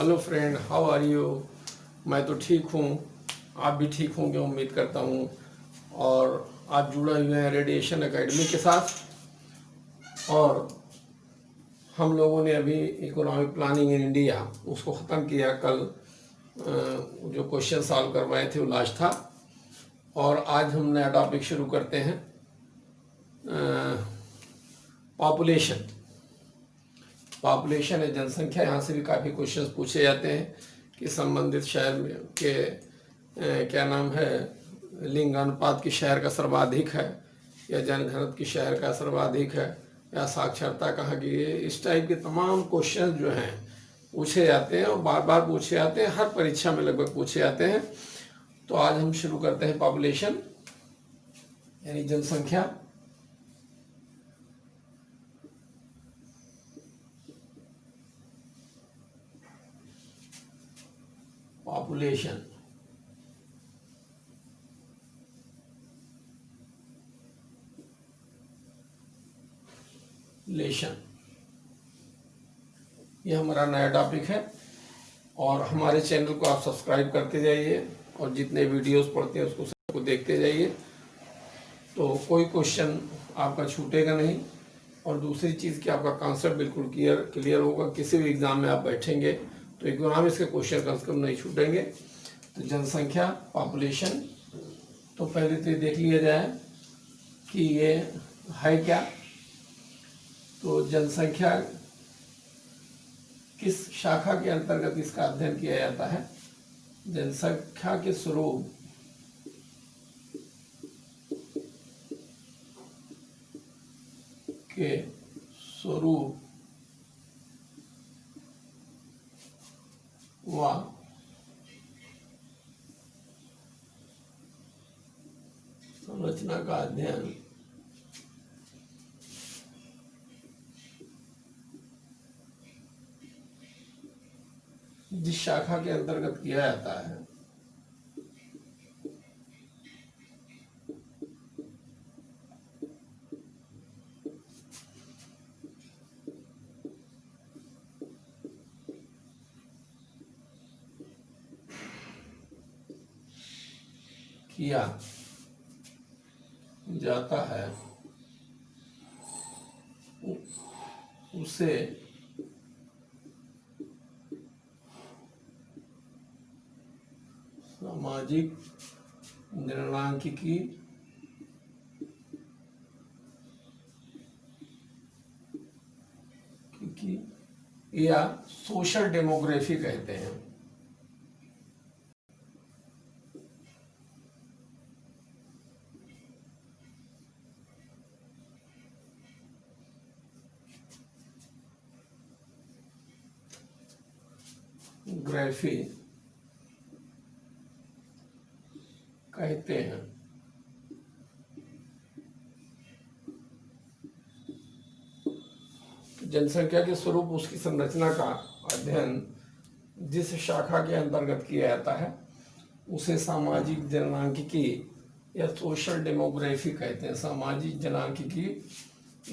Hello friend, how are you. मैं तो ठीक हूँ, आप भी ठीक होंगे उम्मीद करता हूँ। और आप जुड़े हुए हैं रेडिएशन एकेडमी के साथ। और हम लोगों ने अभी इकोनॉमिक प्लानिंग इन इंडिया उसको ख़त्म किया कल। जो क्वेश्चन सॉल्व करवाए थे वो लास्ट था। और आज हम नया टॉपिक शुरू करते हैं, पॉपुलेशन। पॉपुलेशन है जनसंख्या। यहाँ से भी काफ़ी क्वेश्चंस पूछे जाते हैं कि संबंधित शहर में के क्या नाम है, लिंग अनुपात की शहर का सर्वाधिक है, या जनघनत्व की शहर का सर्वाधिक है, या साक्षरता कहाँ की है। इस टाइप के तमाम क्वेश्चंस जो हैं पूछे जाते हैं और बार बार पूछे जाते हैं, हर परीक्षा में लगभग पूछे जाते हैं। तो आज हम शुरू करते हैं पॉपुलेशन यानी जनसंख्या। पॉपुलेशन लेशन, ये हमारा नया टॉपिक है। और हमारे चैनल को आप सब्सक्राइब करते जाइए और जितने वीडियोस पढ़ते हैं उसको सबको देखते जाइए, तो कोई क्वेश्चन आपका छूटेगा नहीं। और दूसरी चीज़ कि आपका कॉन्सेप्ट बिल्कुल क्लियर होगा। किसी भी एग्ज़ाम में आप बैठेंगे तो इकोनॉमिक्स के क्वेश्चन कम से कम नहीं छूटेंगे। तो जनसंख्या, पॉपुलेशन, तो पहले तो ये देख लिया जाए कि ये है क्या। तो जनसंख्या किस शाखा के अंतर्गत इसका अध्ययन किया जाता है। जनसंख्या के स्वरूप व संरचना का अध्ययन जिस शाखा के अंतर्गत किया जाता है किया जाता है उसे सामाजिक जननांकिकी या सोशल डेमोग्राफी कहते हैं। ग्राफी कहते हैं। जनसंख्या के स्वरूप उसकी संरचना का अध्ययन जिस शाखा के अंतर्गत किया जाता है उसे सामाजिक जननांकिकी या सोशल डेमोग्राफी कहते हैं। सामाजिक जननांकिकी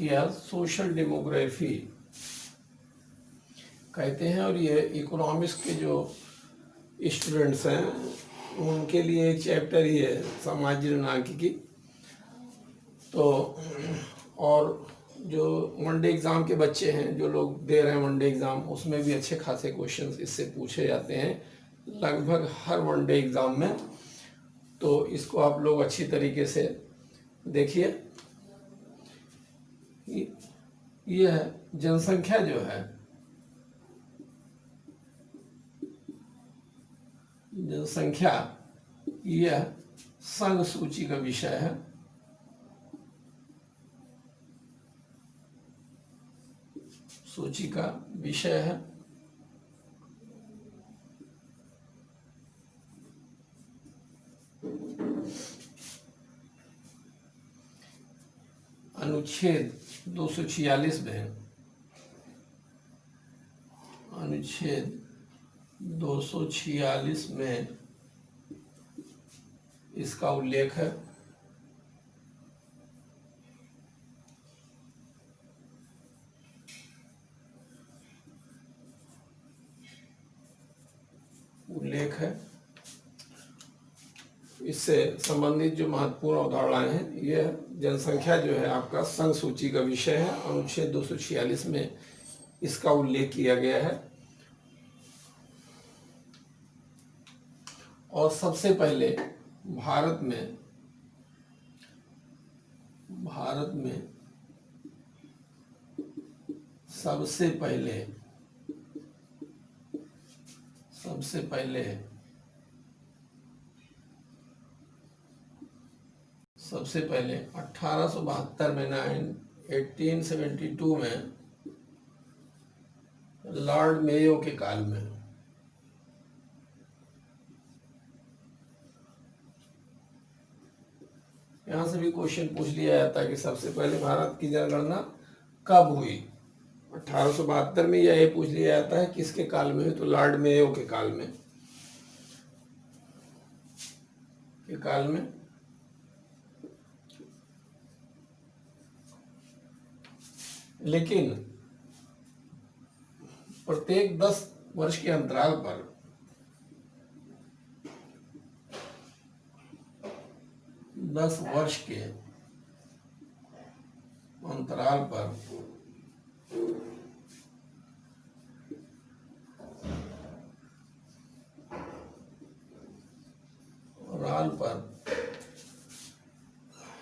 या सोशल डेमोग्राफी कहते हैं। और ये इकोनॉमिक्स के जो स्टूडेंट्स हैं उनके लिए एक चैप्टर ही है सामाजिक जननांकिकी। तो और जो वनडे एग्ज़ाम के बच्चे हैं, जो लोग दे रहे हैं वनडे एग्ज़ाम, उसमें भी अच्छे खासे क्वेश्चंस इससे पूछे जाते हैं लगभग हर वनडे एग्ज़ाम में। तो इसको आप लोग अच्छी तरीके से देखिए। ये है जनसंख्या जो है, जनसंख्या यह संघ सूची का विषय है। सूची का विषय है। अनुच्छेद 246 में, अनुच्छेद 246 में इसका उल्लेख है। उल्लेख है। इससे संबंधित जो महत्वपूर्ण अवधारणाएं हैं, यह जनसंख्या जो है आपका संघ सूची का विषय है। अनुच्छेद 246 में इसका उल्लेख किया गया है। और सबसे पहले भारत में सबसे पहले 1872 में 1872 में लॉर्ड मेयो के काल में यहां से भी क्वेश्चन पूछ लिया जाता है कि सबसे पहले भारत की जनगणना कब हुई। 1872 में यह पूछ लिया जाता है किसके काल में हुई, तो लॉर्ड मेयो के काल में लेकिन प्रत्येक 10 वर्ष के अंतराल पर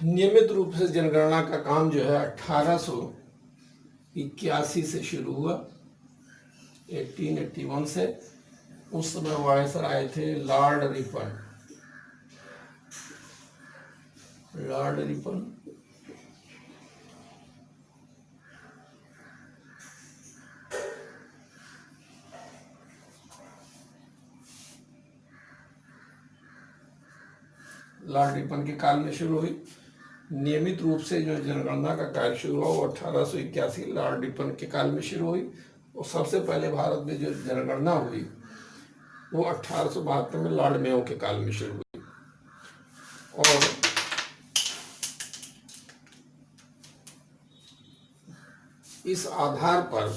नियमित रूप से जनगणना का काम जो है 1881 से शुरू हुआ, 1881 से। उस समय वायसराय थे लॉर्ड रिपन। लॉर्ड रिपन के काल में शुरू हुई। नियमित रूप से जो जनगणना का कार्य शुरू हुआ वो 1881 लॉर्ड रिपन के काल में शुरू हुई। और सबसे पहले भारत में जो जनगणना हुई वो 1872 में लॉर्ड मेयो के काल में शुरू हुई। और इस आधार पर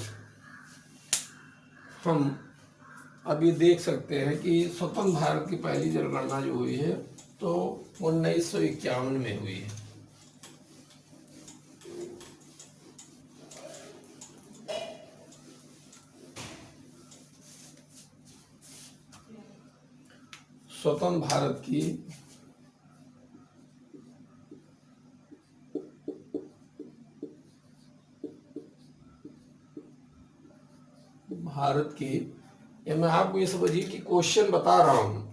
हम अभी देख सकते हैं कि स्वतंत्र भारत की पहली जनगणना जो हुई है तो 1951 में हुई है। स्वतंत्र भारत की ये मैं आपको ये समझिए कि क्वेश्चन बता रहा हूं।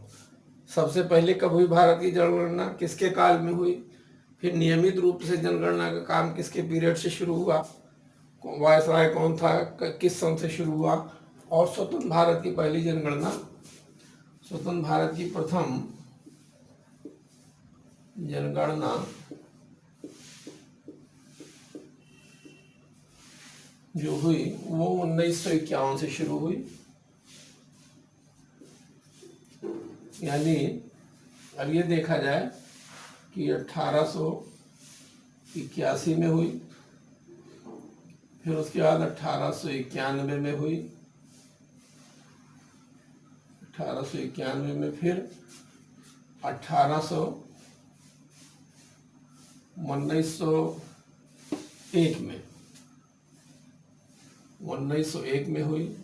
सबसे पहले कब हुई भारत की जनगणना, किसके काल में हुई, फिर नियमित रूप से जनगणना का काम किसके पीरियड से शुरू हुआ, वायसराय कौन था, किस सन से शुरू हुआ, और स्वतंत्र भारत की पहली जनगणना, स्वतंत्र भारत की प्रथम जनगणना जो हुई वो 1951 से शुरू हुई। यानी अब ये देखा जाए कि 1881 में हुई, फिर उसके बाद 1891 में हुई, 1891 में फिर 1901 में 1901 में हुई,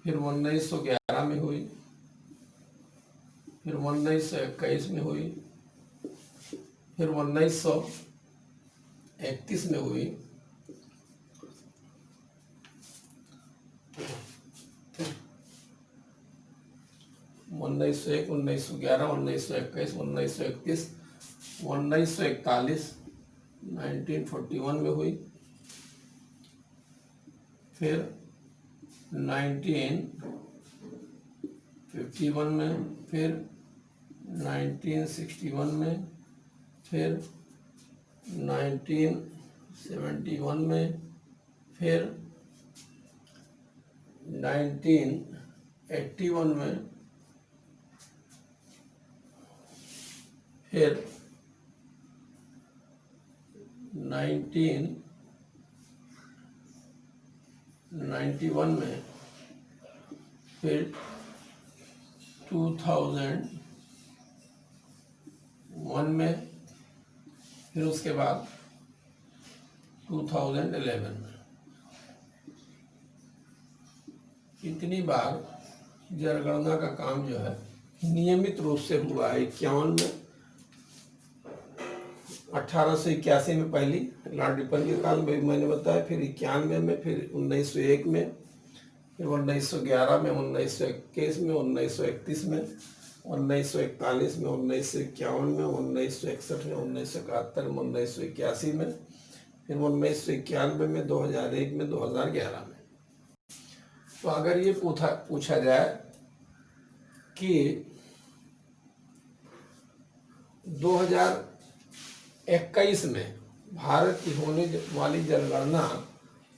फिर 1911 में हुई, फिर 1921 में हुई, फिर 1931 में हुई, 1901, 1911, 1921, 1931, 1941, 1941 में हुई, फिर 1951 में, फिर 1961 में, फिर 1971 में, फिर 1981 में, फिर 1991 में, फिर 2001 में, फिर उसके बाद 2011 में। इतनी बार जनगणना का काम जो है नियमित रूप से हुआ है। 51 में, 1881 में पहली लॉर्ड रिपन के काल में मैंने बताया, फिर 91 में, फिर 1901 में, फिर 1911 में, 1921 में, 1931 में, 1941 में, 1951 में, 1961 में, 1971 में, 1981 में, फिर 1991 में, 2001 में, 2011 में। तो अगर ये पूछा जाए कि 2021 में भारत की होने वाली जनगणना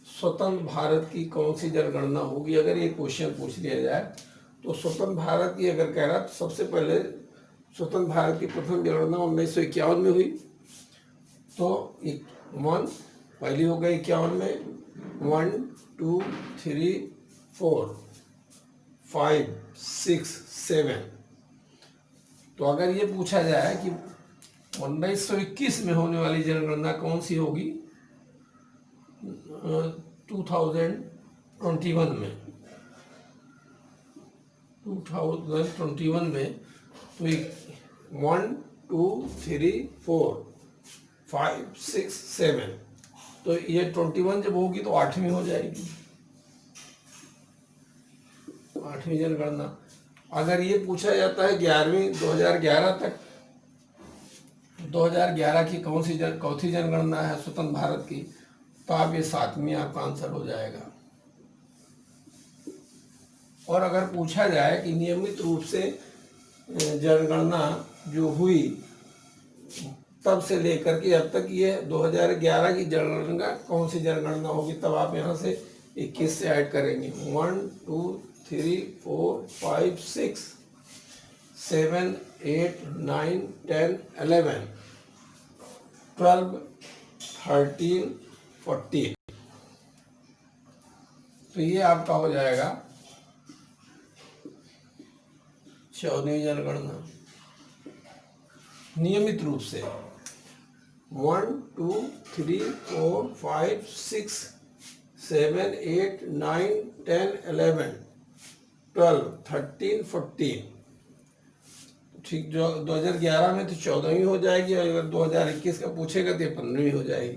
स्वतंत्र भारत की कौन सी जनगणना होगी, अगर ये क्वेश्चन पूछ लिया जाए तो स्वतंत्र भारत की अगर कह रहा तो सबसे पहले स्वतंत्र भारत की प्रथम जनगणना 1951 में हुई। तो 1 पहली हो गई 51 में, 1 2 3 4 5 6 7। तो अगर ये पूछा जाए कि 1921 में होने वाली जनगणना कौन सी होगी, 2021 में, 2021 में, तो 1 2 3 4 5 6 7, तो ये 21 जब होगी तो 8वीं हो जाएगी, 8वीं जनगणना। अगर ये पूछा जाता है 11वीं 2011 तक, 2011 की कौन सी चौथी जनगणना है स्वतंत्र भारत की, तो आप ये 7वीं आपका आंसर हो जाएगा। और अगर पूछा जाए कि नियमित रूप से जनगणना जो हुई तब से लेकर के अब तक, ये 2011 की जनगणना कौन सी जनगणना होगी, तब आप यहाँ से 21 से ऐड करेंगे। 1 2 3 4 5 6 7 8 9 10 11 12 13 14। तो ये आपका हो जाएगा 14वीं जनगणना नियमित रूप से। 1 2 3 4 5 6 7 8 9 10 11 12 13 14। ठीक, जो 2011 में तो 14वीं हो जाएगी, और अगर 2021 का पूछेगा तो 15वीं हो जाएगी।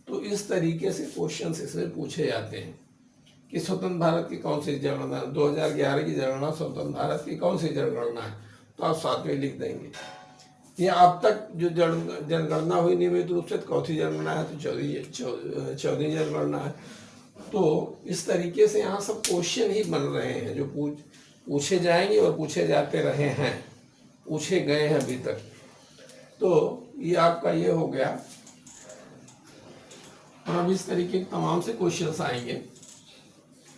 तो इस तरीके से क्वेश्चन इसमें पूछे जाते हैं कि स्वतंत्र भारत की कौन सी जनगणना, 2011 की जनगणना स्वतंत्र भारत की कौन सी जनगणना है, तो आप 7वीं लिख देंगे। ये अब तक जो जनगणना हुई नियमित रूप से चौथी जनगणना है, तो 14वीं जनगणना है। तो इस तरीके से यहाँ सब क्वेश्चन ही बन रहे हैं जो पूछे जाएंगे और पूछे जाते रहे हैं, पूछे गए हैं अभी तक। तो ये आपका ये हो गया। और अब इस तरीके के तमाम से क्वेश्चंस आएंगे,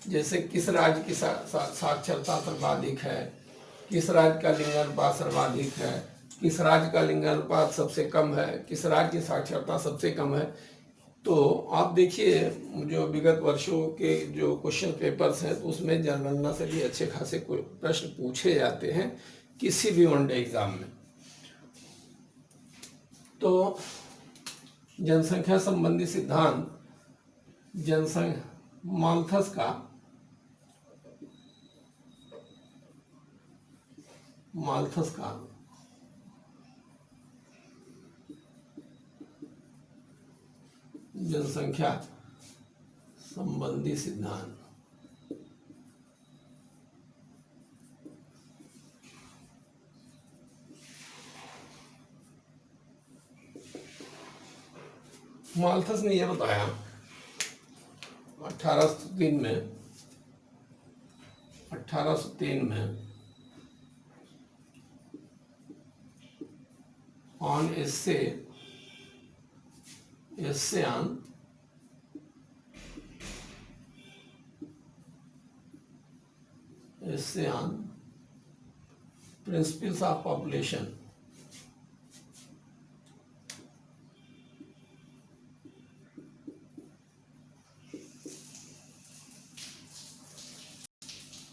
जैसे किस राज्य की साक्षरता सर्वाधिक है, किस राज्य का लिंगानुपात सर्वाधिक है, किस राज्य का लिंगानुपात सबसे कम है, किस राज्य की साक्षरता सबसे कम है। तो आप देखिए जो विगत वर्षों के जो क्वेश्चन पेपर्स हैं, तो उसमें जनगणना से भी अच्छे खासे प्रश्न पूछे जाते हैं किसी भी वनडे एग्जाम में। तो जनसंख्या संबंधी सिद्धांत, माल्थस का जनसंख्या संबंधी सिद्धांत। माल्थस ने यह बताया 1803 में on essay on principles of population,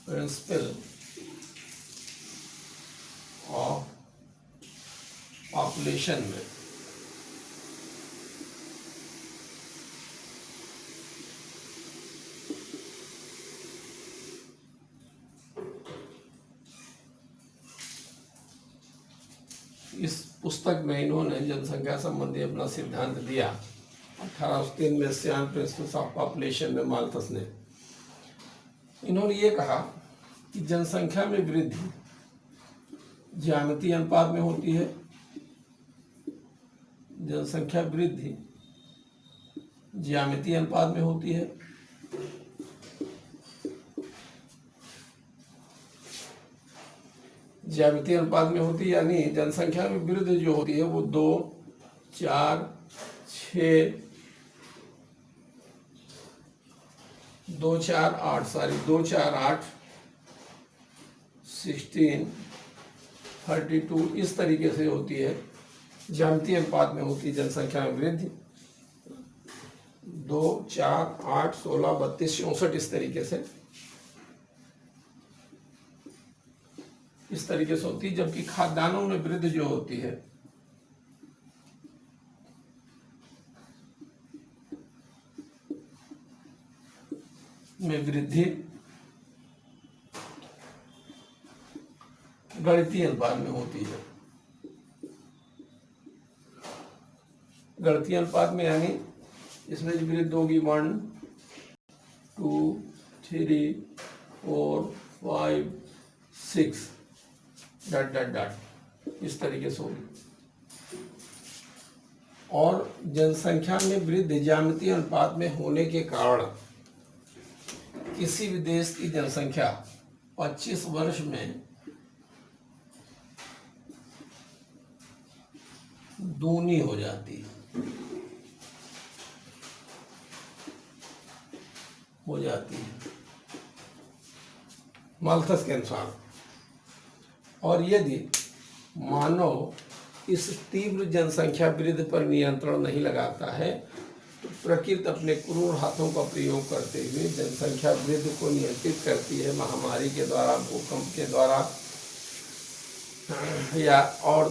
principle population में इस पुस्तक में इन्होंने जनसंख्या संबंधी अपना सिद्धांत दिया 1803 में सियान प्रिंसिपल्स ऑफ पॉपुलेशन में माल्थस ने। इन्होंने ये कहा कि जनसंख्या में वृद्धि ज्यामितीय अनुपात में होती है। जनसंख्या वृद्धि ज्यामितीय अनुपात में होती है। ज्यामितीय अनुपात में होती है, यानी जनसंख्या में वृद्धि जो होती है वो 2, 4, 6, 2, 4, 8 2, 4, 8, 16, 32 इस तरीके से होती है। ज्यामितीय अनुपात में होती है जनसंख्या में वृद्धि 2, 4, 8, 16, 32, 64 इस तरीके से होती है। जबकि खाद्यान्नों में वृद्धि जो होती है में वृद्धि गणितीय अनुपात में होती है। गणितीय अनुपात में यानी इसमें जो वृद्धि होगी 1, 2, 3, 4, 5, 6 डॉट डॉट डॉट इस तरीके से होगी। और जनसंख्या में वृद्धि ज्यामितीय अनुपात में होने के कारण किसी भी देश की जनसंख्या 25 वर्ष में दूनी हो जाती है, माल्थस के अनुसार। और यदि मानव इस तीव्र जनसंख्या वृद्धि पर नियंत्रण नहीं लगाता है तो प्रकृति अपने क्रूर हाथों का प्रयोग करते हुए जनसंख्या वृद्धि को नियंत्रित करती है। महामारी के द्वारा, भूकंप के द्वारा या और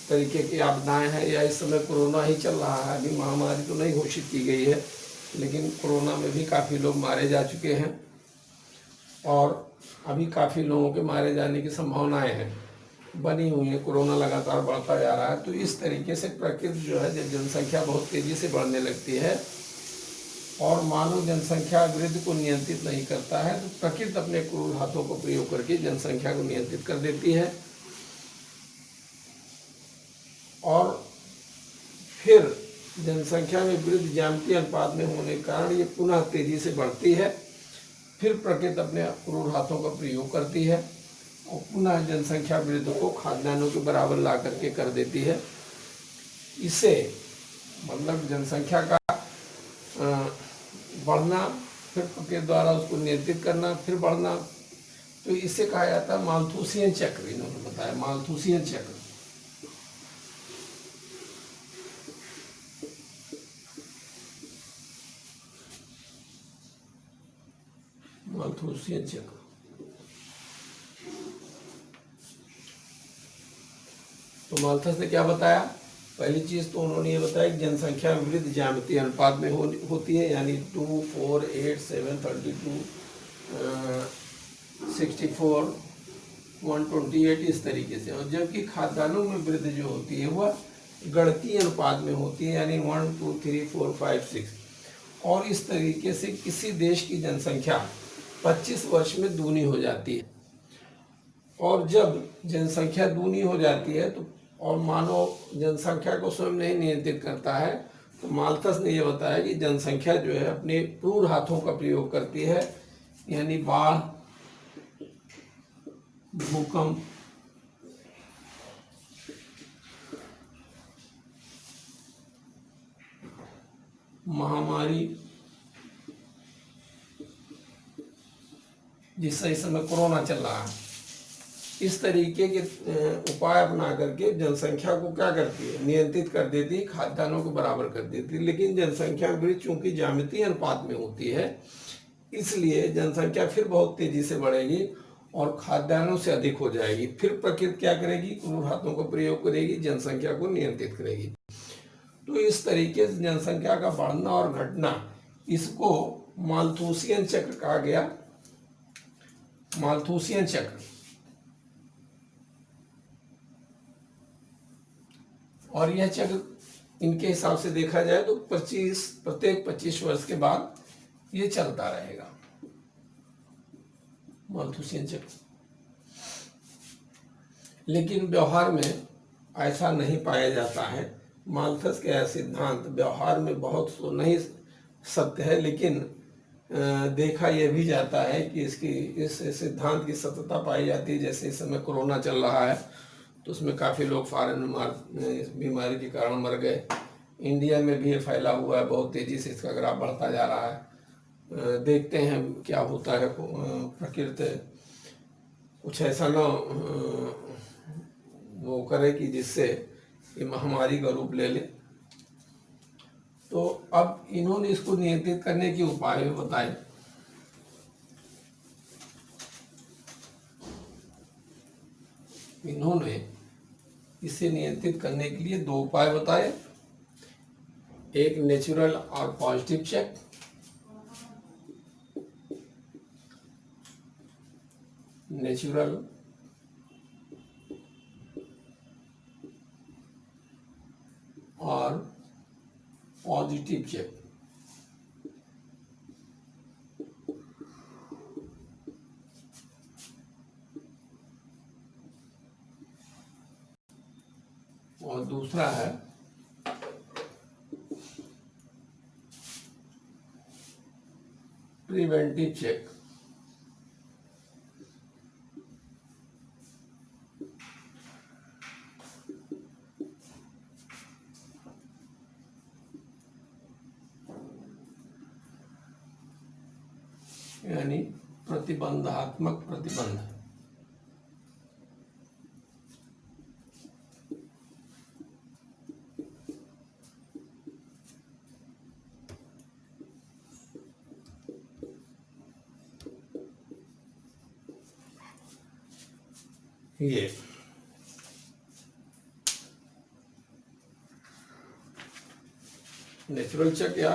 तरीके की आपदाएं हैं, या इस समय कोरोना ही चल रहा है। अभी महामारी तो नहीं घोषित की गई है, लेकिन कोरोना में भी काफ़ी लोग मारे जा चुके हैं और अभी काफ़ी लोगों के मारे जाने की संभावनाएं हैं, बनी हुई है। कोरोना लगातार बढ़ता जा रहा है। तो इस तरीके से प्रकृति जो है, जब जनसंख्या बहुत तेज़ी से बढ़ने लगती है और मानव जनसंख्या वृद्धि को नियंत्रित नहीं करता है तो प्रकृति अपने क्रूर हाथों को प्रयोग करके जनसंख्या को नियंत्रित कर देती है। और फिर जनसंख्या में वृद्धि ज्यामितीय अनुपात में होने के कारण ये पुनः तेजी से बढ़ती है। फिर प्रकृति अपने क्रूर हाथों का प्रयोग करती है और पुनः जनसंख्या वृद्धि को खाद्यान्नों के बराबर ला करके कर देती है। इसे मतलब जनसंख्या का बढ़ना, फिर प्रकृति द्वारा उसको नियंत्रित करना, फिर बढ़ना, तो इसे कहा जाता है माल्थुसियन चक्र। इन्होंने बताया माल्थुसियन चक्र। माल्थुसियन चक्र। तो माल्थस ने क्या बताया? पहली चीज तो उन्होंने ये बताया कि जनसंख्या में वृद्धि ज्यामितीय अनुपात में होती है, यानी 2, 4, 8, 7, 32, 64, 128 इस तरीके से। और जबकि खाद्यान्नों में वृद्धि जो होती है वह गणितीय अनुपात में होती है, यानी 1, 2, 3, 4, 5, 6। और इस तरीके से किसी देश की जनसंख्या 25 वर्ष में दूनी हो जाती है। और जब जनसंख्या दूनी हो जाती है तो और मानव जनसंख्या को स्वयं नहीं नियंत्रित करता है, तो माल्थस ने यह बताया कि जनसंख्या जो है अपने क्रूर हाथों का प्रयोग करती है, यानी बाढ़, भूकंप, महामारी, जिससे इस समय कोरोना चल रहा है, इस तरीके के उपाय अपना करके जनसंख्या को क्या करती है? नियंत्रित कर देती है, खाद्यान्नों को बराबर कर देती है। लेकिन जनसंख्या वृद्धि चूंकि ज्यामितीय अनुपात में होती है, इसलिए जनसंख्या फिर बहुत तेजी से बढ़ेगी और खाद्यान्नों से अधिक हो जाएगी। फिर प्रकृति क्या करेगी, क्रूर हाथों का प्रयोग करेगी, जनसंख्या को नियंत्रित करेगी। तो इस तरीके से जनसंख्या का बढ़ना और घटना, इसको मालथूसियन चक्र कहा गया। मालथूसियन चक्र। और यह चक्र इनके हिसाब से देखा जाए तो प्रत्येक 25 वर्ष के बाद ये चलता रहेगा, मालथूसियन चक्र। लेकिन व्यवहार में ऐसा नहीं पाया जाता है। माल्थस का यह सिद्धांत व्यवहार में बहुत तो नहीं सत्य है, लेकिन देखा यह भी जाता है कि इस सिद्धांत की सत्यता पाई जाती है। जैसे इस समय कोरोना चल रहा है, तो उसमें काफ़ी लोग फॉरेन में इस बीमारी के कारण मर गए। इंडिया में भी ये फैला हुआ है, बहुत तेज़ी से इसका ग्राफ बढ़ता जा रहा है। देखते हैं क्या होता है। प्रकृति कुछ ऐसा ना वो करे कि जिससे ये महामारी का रूप ले ले। तो अब इन्होंने इसको नियंत्रित करने के उपाय बताए। इन्होंने इसे नियंत्रित करने के लिए 2 उपाय बताए, एक नेचुरल और पॉजिटिव चेक। नेचुरल और पॉजिटिव चेक। और दूसरा है प्रिवेंटिव चेक। यानी प्रतिबंधात्मक प्रतिबंध। ये नेचुरल चेक या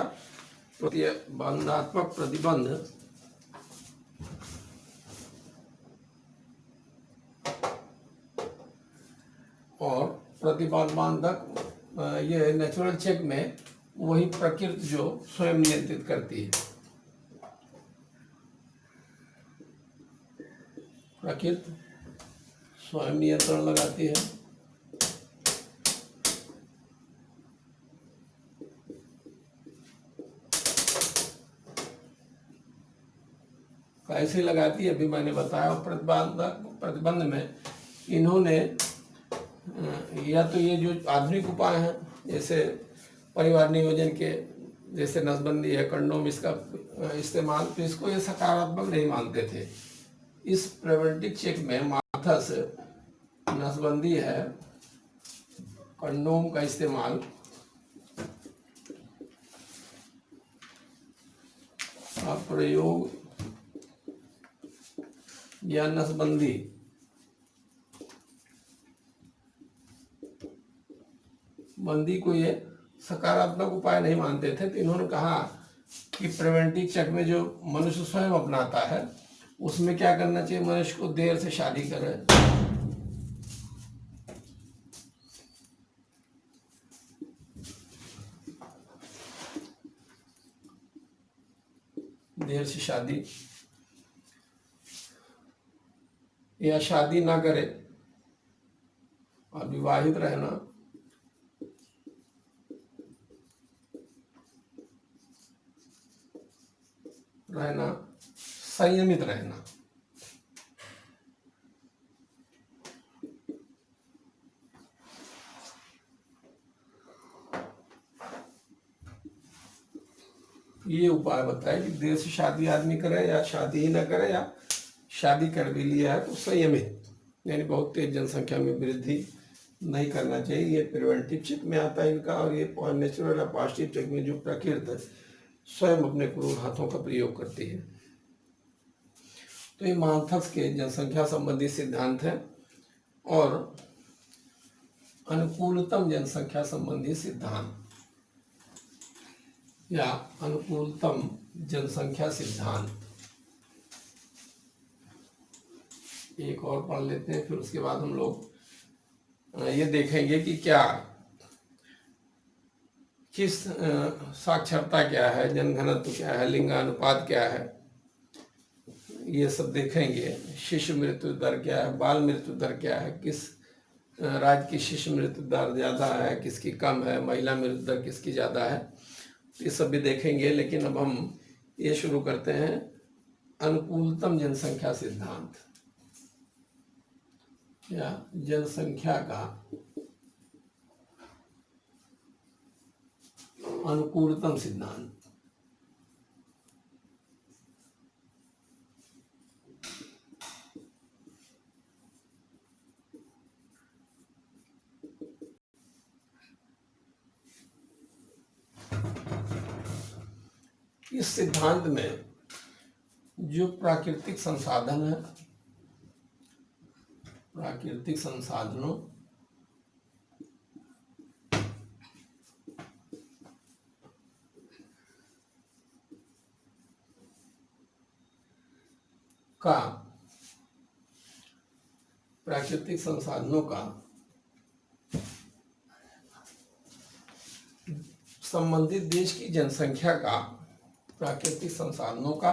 प्रतिबंधात्मक प्रतिबंध और प्रतिबंधक, ये नेचुरल चेक में वही प्रकृति जो स्वयं नियंत्रित करती है। प्रकृति स्वयं नियंत्रण लगाती है। कैसे लगाती है अभी मैंने बताया। प्रतिबंध में इन्होंने या तो ये जो आधुनिक उपाय हैं, जैसे परिवार नियोजन के, जैसे नसबंदी है, कंडोम, इसका इस्तेमाल, तो इसको ये सकारात्मक नहीं मानते थे। इस प्रिवेंटिव चेक में माल्थस नसबंदी है, कंडोम का इस्तेमाल का प्रयोग या नसबंदी बंदी को ये सकारात्मक उपाय नहीं मानते थे। तो इन्होंने कहा कि प्रिवेंटिव चेक में जो मनुष्य स्वयं अपनाता है, उसमें क्या करना चाहिए, मनुष्य को देर से शादी करे, देर से शादी, या शादी ना करे, अविवाहित रहना, संयमित रहना। ये उपाय बताए कि देर से शादी आदमी करे या शादी ही ना करे, या शादी कर भी लिया है तो संयमित, यानी बहुत तेज जनसंख्या में वृद्धि नहीं करना चाहिए। ये प्रिवेंटिव चेक में आता है इनका। और ये नेचुरल या पॉजिटिव चेक में जो प्रकृति स्वयं अपने क्रूर हाथों का प्रयोग करती है। तो ये माल्थस के जनसंख्या संबंधी सिद्धांत हैं और अनुकूलतम जनसंख्या संबंधी सिद्धांत या अनुकूलतम जनसंख्या सिद्धांत एक और पढ़ लेते हैं, फिर उसके बाद हम लोग ये देखेंगे कि क्या किस साक्षरता क्या है, जनघनत्व क्या है, लिंगानुपात क्या है, ये सब देखेंगे। शिशु मृत्यु दर क्या है, बाल मृत्यु दर क्या है, किस राज्य की शिशु मृत्यु दर ज़्यादा है, किसकी कम है, महिला मृत्यु दर किसकी ज़्यादा है, ये सब भी देखेंगे। लेकिन अब हम ये शुरू करते हैं अनुकूलतम जनसंख्या सिद्धांत या जनसंख्या का अनुकूलतम सिद्धांत। इस सिद्धांत में जो प्राकृतिक संसाधन है, प्राकृतिक संसाधनों का संबंधित देश की जनसंख्या का, प्राकृतिक संसाधनों का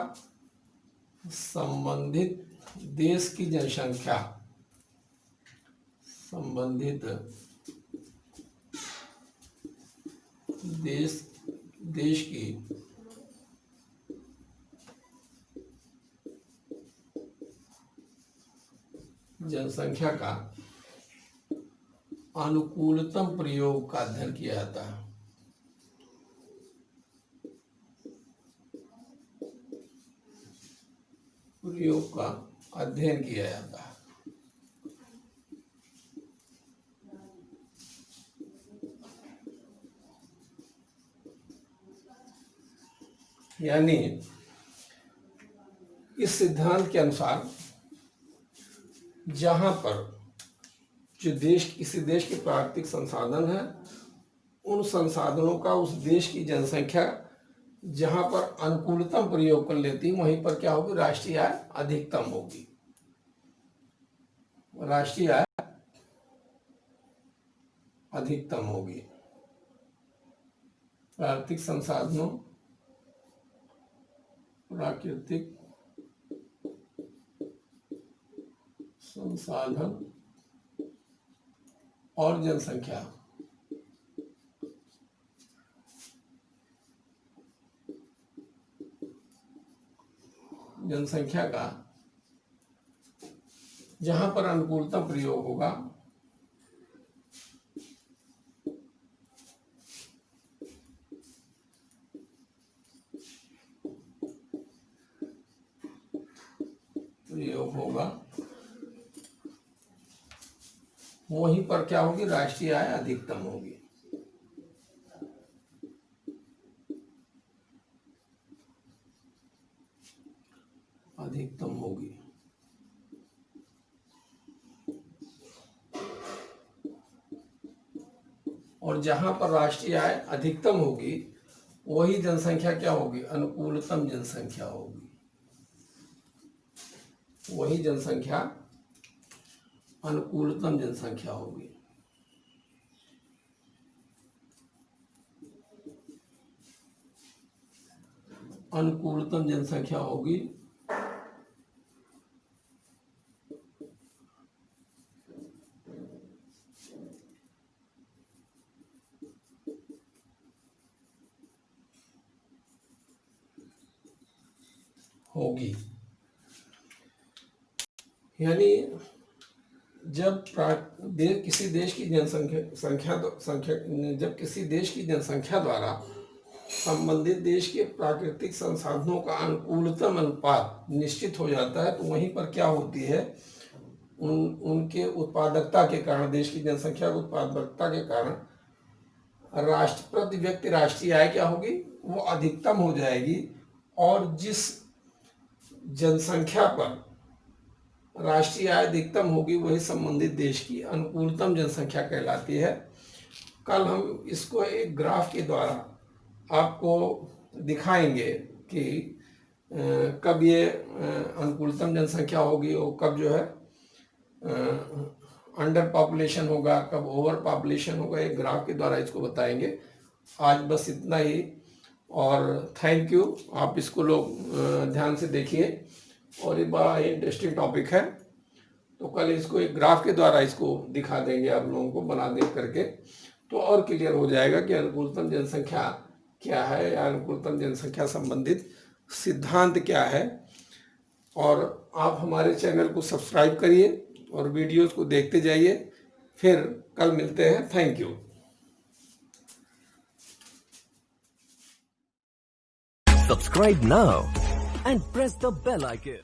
संबंधित देश की जनसंख्या, संबंधित देश की जनसंख्या का अनुकूलतम प्रयोग का अध्ययन किया जाता है। प्रयोग का अध्ययन किया जाता है। यानी इस सिद्धांत के अनुसार जहां पर जो किसी देश के प्राकृतिक संसाधन है, उन संसाधनों का उस देश की जनसंख्या जहां पर अनुकूलतम प्रयोग कर लेती है, वहीं पर क्या होगी, राष्ट्रीय आय अधिकतम होगी। राष्ट्रीय आय अधिकतम होगी। प्राकृतिक संसाधन और जनसंख्या का जहां पर अनुकूलतम प्रयोग होगा, वहीं पर क्या होगी, राष्ट्रीय आय अधिकतम होगी। अधिकतम होगी। और जहां पर राष्ट्रीय आय अधिकतम होगी, वही जनसंख्या क्या होगी, अनुकूलतम जनसंख्या होगी। वही जनसंख्या अनुकूलतम जनसंख्या होगी। अनुकूलतम जनसंख्या होगी यानी जब किसी देश की जब किसी देश की जनसंख्या द्वारा संबंधित देश के प्राकृतिक संसाधनों का अनुकूलतम अनुपात निश्चित हो जाता है, तो वहीं पर क्या होती है, उनके उत्पादकता के कारण, देश की जनसंख्या की उत्पादकता के कारण प्रति व्यक्ति राष्ट्रीय आय क्या होगी, वो अधिकतम हो जाएगी। और जिस जनसंख्या पर राष्ट्रीय आय अधिकतम होगी वही संबंधित देश की अनुकूलतम जनसंख्या कहलाती है। कल हम इसको एक ग्राफ के द्वारा आपको दिखाएंगे कि कब ये अनुकूलतम जनसंख्या होगी और कब जो है अंडर पॉपुलेशन होगा, कब ओवर पॉपुलेशन होगा, एक ग्राफ के द्वारा इसको बताएंगे। आज बस इतना ही और थैंक यू। आप इसको लोग ध्यान से देखिए और ये बड़ा इंटरेस्टिंग टॉपिक है, तो कल इसको एक ग्राफ के द्वारा इसको दिखा देंगे आप लोगों को बना दे करके, तो और क्लियर हो जाएगा कि अनुकूलतम जनसंख्या क्या है या अनुकूलतम जनसंख्या संबंधित सिद्धांत क्या है। और आप हमारे चैनल को सब्सक्राइब करिए और वीडियोस को देखते जाइए। फिर कल मिलते हैं। Thank you. Subscribe now and press the bell icon.